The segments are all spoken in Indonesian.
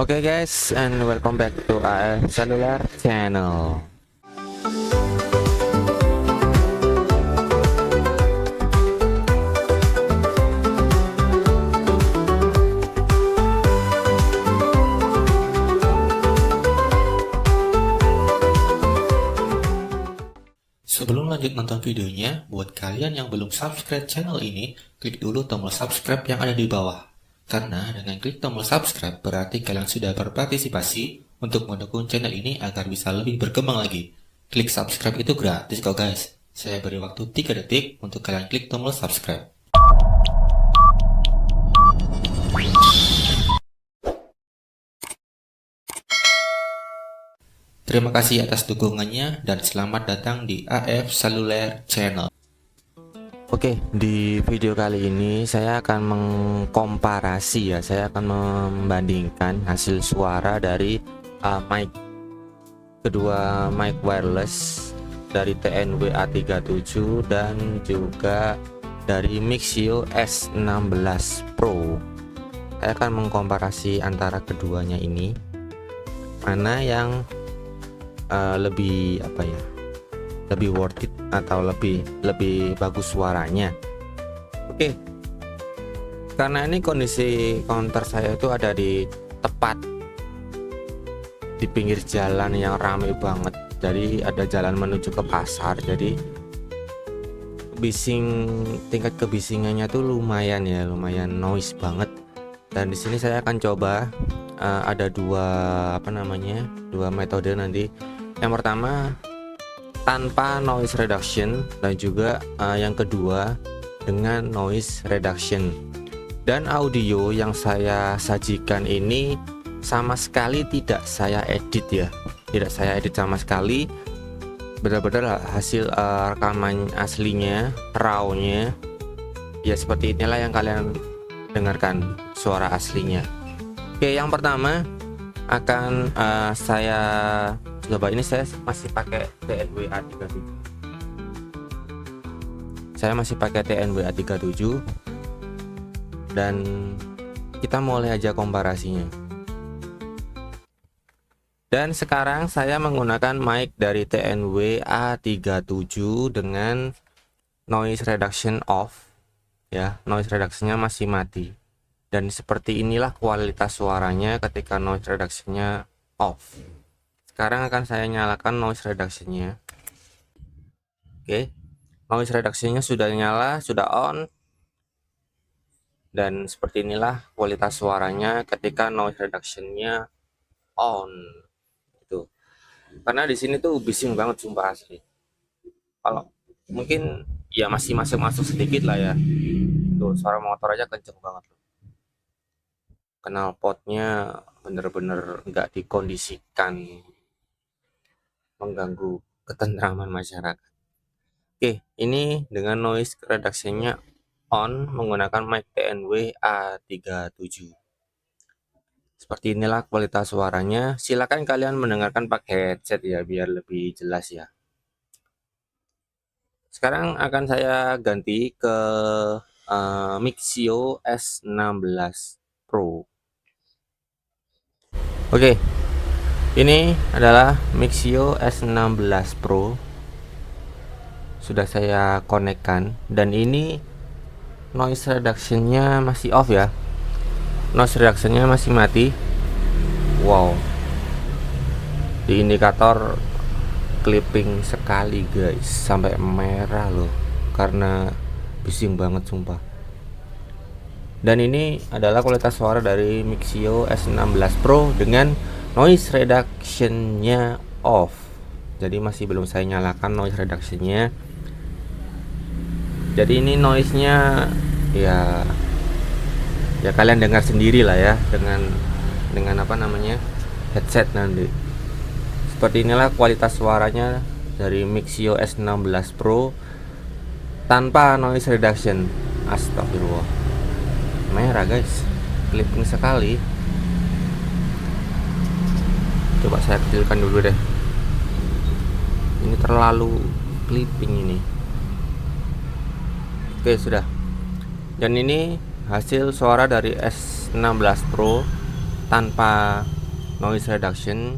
Oke guys, and welcome back to AF Cellular Channel. Sebelum lanjut nonton videonya, buat kalian yang belum subscribe channel ini, klik dulu tombol subscribe yang ada di bawah. Karena dengan klik tombol subscribe berarti kalian sudah berpartisipasi untuk mendukung channel ini agar bisa lebih berkembang lagi. Klik subscribe itu gratis kok guys. Saya beri waktu 3 detik untuk kalian klik tombol subscribe. Terima kasih atas dukungannya dan selamat datang di AF Cellular Channel. Oke, di video kali ini saya akan mengkomparasi ya, saya akan membandingkan hasil suara dari kedua mic wireless dari TNW A37 dan juga dari Mixio S16 Pro. Saya akan mengkomparasi antara keduanya ini, mana yang lebih lebih worth it atau lebih bagus suaranya. Oke, karena ini kondisi counter saya itu ada di tepat di pinggir jalan yang ramai banget, jadi ada jalan menuju ke pasar, jadi tingkat kebisingannya tuh lumayan noise banget. Dan di sini saya akan coba ada dua metode nanti. Yang pertama tanpa noise reduction dan juga yang kedua dengan noise reduction. Dan audio yang saya sajikan ini sama sekali tidak saya edit ya, tidak saya edit sama sekali, benar-benar hasil rekaman aslinya, raw-nya ya, seperti inilah yang kalian dengarkan suara aslinya. Oke, yang pertama akan saya coba. Ini saya masih pakai TNW A37. Saya masih pakai TNW A37 dan kita mulai aja komparasinya. Dan sekarang saya menggunakan mic dari TNW A37 dengan noise reduction off ya, noise reductionnya masih mati. Dan seperti inilah kualitas suaranya ketika noise reductionnya off. Sekarang akan saya nyalakan noise reductionnya. Oke, noise reductionnya sudah nyala, sudah on. Dan seperti inilah kualitas suaranya ketika noise reductionnya on. Itu karena di sini tuh bising banget sumpah asli. Kalau mungkin ya masih masuk sedikit lah ya. Tuh suara motor aja kenceng banget loh. Knalpotnya bener-bener nggak dikondisikan mengganggu ketentraman masyarakat. Oke, ini dengan noise reduction-nya on menggunakan mic TNW A37. Seperti inilah kualitas suaranya. Silakan kalian mendengarkan pakai headset ya biar lebih jelas ya. Sekarang akan saya ganti ke Mixio S16 Pro. Oke. Ini adalah Mixio S16 Pro. Sudah saya konekkan dan ini noise reduction-nya masih off ya. Noise reduction-nya masih mati. Wow. Di indikator clipping sekali guys, sampai merah loh karena bising banget sumpah. Dan ini adalah kualitas suara dari Mixio S16 Pro dengan noise reduction-nya off. Jadi masih belum saya nyalakan noise reduction-nya. Jadi ini noise-nya ya kalian dengar sendiri lah ya dengan headset nanti. Seperti inilah kualitas suaranya dari Mixio S16 Pro tanpa noise reduction. Astagfirullah, merah guys, clipping sekali. Coba saya kecilkan dulu deh, ini terlalu clipping ini. Oke, sudah. Dan ini hasil suara dari S16 Pro tanpa noise reduction,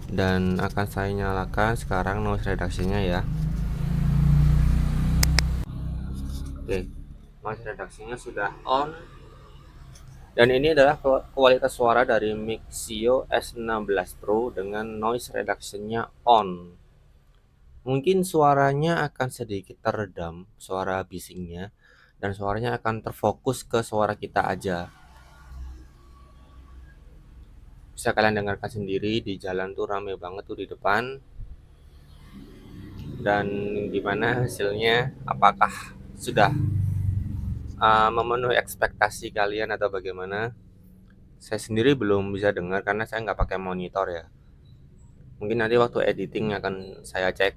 dan akan saya nyalakan sekarang noise reductionnya ya. Oke, noise reductionnya sudah on, dan ini adalah kualitas suara dari Mixio S16 Pro dengan noise reductionnya on. Mungkin suaranya akan sedikit teredam, suara bisingnya, dan suaranya akan terfokus ke suara kita aja. Bisa kalian dengarkan sendiri, di jalan tuh rame banget tuh di depan. Dan gimana hasilnya, apakah sudah memenuhi ekspektasi kalian atau bagaimana? Saya sendiri belum bisa dengar karena saya nggak pakai monitor ya. Mungkin nanti waktu editing akan saya cek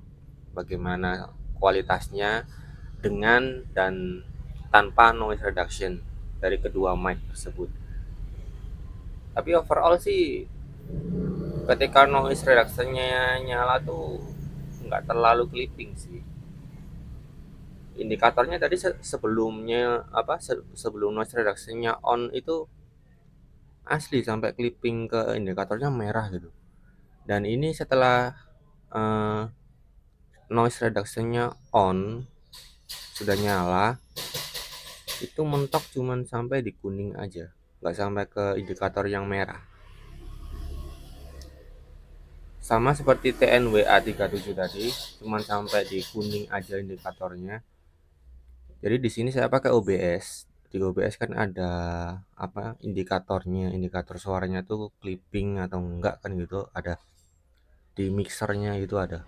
bagaimana kualitasnya dengan dan tanpa noise reduction dari kedua mic tersebut. Tapi overall sih ketika noise reductionnya nyala tuh nggak terlalu clipping sih. Indikatornya tadi sebelumnya sebelum noise reductionnya on itu asli sampai clipping ke indikatornya merah gitu. Dan ini setelah noise reductionnya on sudah nyala, itu mentok cuman sampai di kuning aja, nggak sampai ke indikator yang merah. Sama seperti TNWA37 tadi, cuman sampai di kuning aja indikatornya. Jadi di sini saya pakai OBS. Di OBS kan ada indikatornya, indikator suaranya tuh clipping atau enggak kan gitu, ada di mixernya itu ada.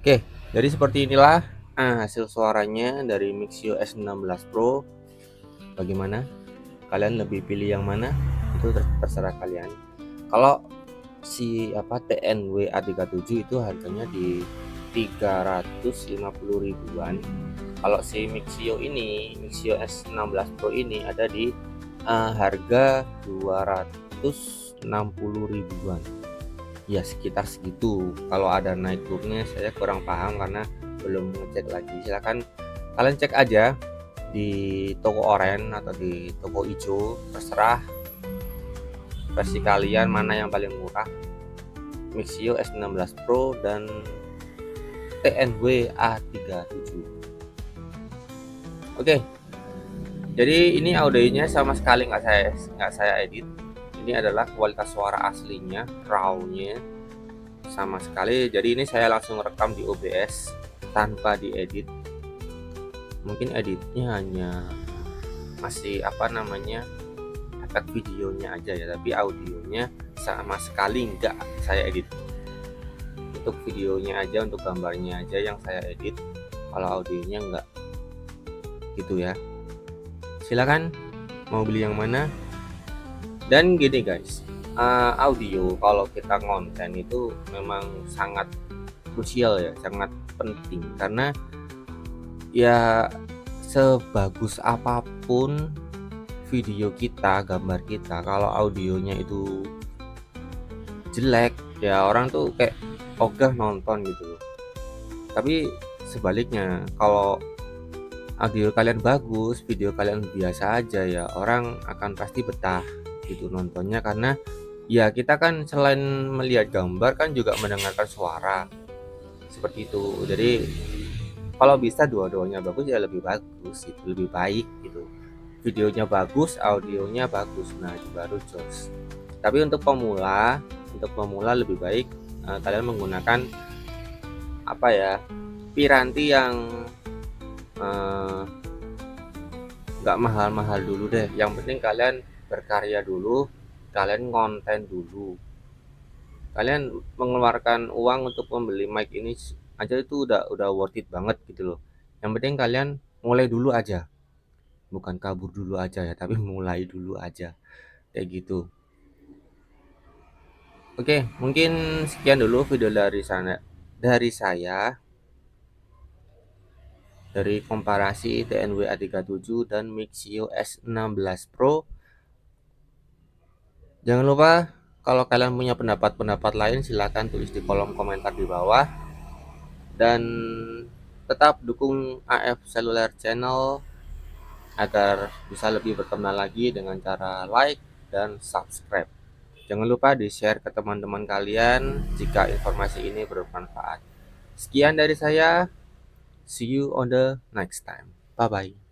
Oke, jadi seperti inilah hasil suaranya dari Mixio S16 Pro. Bagaimana? Kalian lebih pilih yang mana? Itu terserah kalian. Kalau si TNWA37 itu harganya di 350 ribuan. Kalau si Mixio S16 Pro ini ada di harga 260 ribuan. Ya sekitar segitu. Kalau ada naik turunnya saya kurang paham karena belum ngecek lagi. Silahkan kalian cek aja di toko oranye atau di toko hijau, terserah versi kalian mana yang paling murah, Mixio S16 Pro dan TNWA37. Oke, jadi ini audionya sama sekali nggak saya edit. Ini adalah kualitas suara aslinya, raw-nya sama sekali. Jadi ini saya langsung rekam di OBS tanpa diedit. Mungkin editnya hanya masih efek videonya aja ya, tapi audionya sama sekali nggak saya edit. Untuk videonya aja, untuk gambarnya aja yang saya edit, kalau audionya nggak gitu ya. Silakan mau beli yang mana. Dan gini guys, audio kalau kita konten itu memang sangat krusial ya, sangat penting, karena ya sebagus apapun video kita, gambar kita, kalau audionya itu jelek ya orang tuh kayak ogah nonton gitu. Tapi sebaliknya, kalau audio kalian bagus, video kalian biasa aja ya, orang akan pasti betah gitu nontonnya, karena ya kita kan selain melihat gambar kan juga mendengarkan suara seperti itu. Jadi kalau bisa dua-duanya bagus ya lebih bagus, itu lebih baik gitu. Videonya bagus, audionya bagus, nah itu baru jos. Tapi untuk pemula lebih baik kalian menggunakan piranti yang nggak mahal-mahal dulu deh. Yang penting kalian berkarya dulu, kalian konten dulu. Kalian mengeluarkan uang untuk membeli mic ini aja itu udah worth it banget gitu loh. Yang penting kalian mulai dulu aja. Bukan kabur dulu aja ya, tapi mulai dulu aja. Kayak gitu. Oke, mungkin sekian dulu video dari saya. Dari komparasi TNWA37 dan Mixio S16 Pro. Jangan lupa kalau kalian punya pendapat lain silahkan tulis di kolom komentar di bawah. Dan tetap dukung AF Cellular Channel agar bisa lebih berkembang lagi dengan cara like dan subscribe. Jangan lupa di-share ke teman-teman kalian jika informasi ini bermanfaat. Sekian dari saya. See you on the next time. Bye bye.